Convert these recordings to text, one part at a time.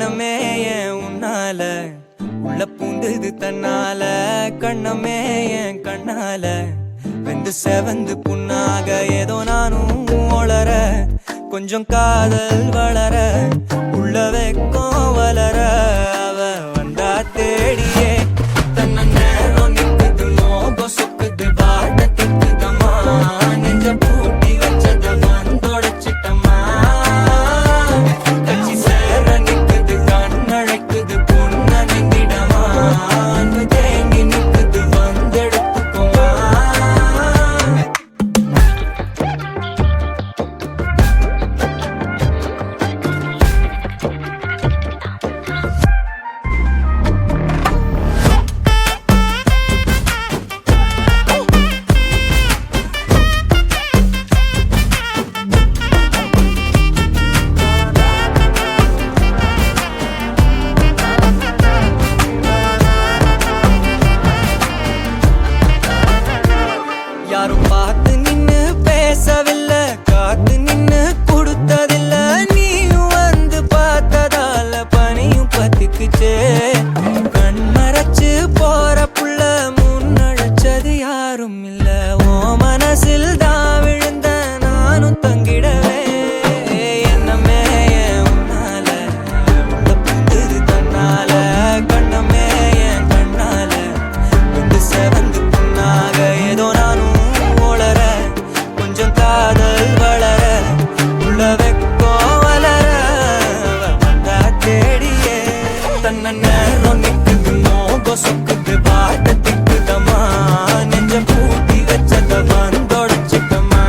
எண்ணமே ஏன் உன்னால உள்ள பூந்தது தன்னால கண்ணமே என் கண்ணால வெந்து செவந்து புண்ணாக ஏதோ நானும் ஒளர கொஞ்சம் காதல் வளர உள்ள வெக்கம் வளர அவ வந்தா தேடியே தன்ன நேரம் நிக்குது மோகம் சொக்குது வாட திக்குதம்மா நெஞ்ச பூட்டி வச்சத வந்தொடச்சிட்டம்மா கட்சி சேர நிக்குது கண்ணழைக்குது பொண்ண நெங்கிடமா அன்பு தேங்கி நிக்குது வந்தெடுத்துக்குமா யாரும் பார்த்து நின்னு பேசவில்லை காத்து நின்னு கொடுத்ததில்ல நீயும் வந்து பார்த்ததால பனியும் பத்திக்குச்சே கண் மறைச்சு போற புள்ள முன்னழைச்சது யாரும் இல்ல ஓ மனசில் தான் விழுந்த நானும் தங்கிடவே என்னமே என் உன்னால உள்ள புந்தது தன்னால கண்ணமே என் கண்ணால வந்து செவந்து புண்ணாக ஏதோ நானும் ஒளர கொஞ்சம் காதல் வளர உள்ள வெக்கோ வளர வந்தா தேடியே தன்ன நேரம் நிக்குது மோகம் சொக்குது பாட்ட திக்குதம்மா நெஞ்ச பூட்டி வச்சத வந்தொடச்சிட்டம்மா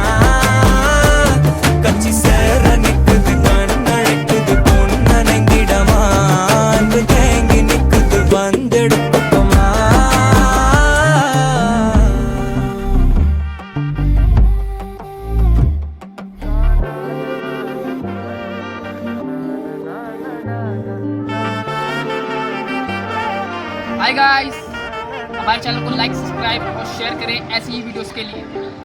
கட்சி சேர நிக்குது கண்ணழைக்குது பொண்ண நெங்கிடமா அன்பு தேங்கி நிக்குது வந்தெடுத்துக்கமா हाय गाइस, हमारे चैनल को लाइक सब्सक्राइब और शेयर करें ऐसी ही वीडियोस के लिए।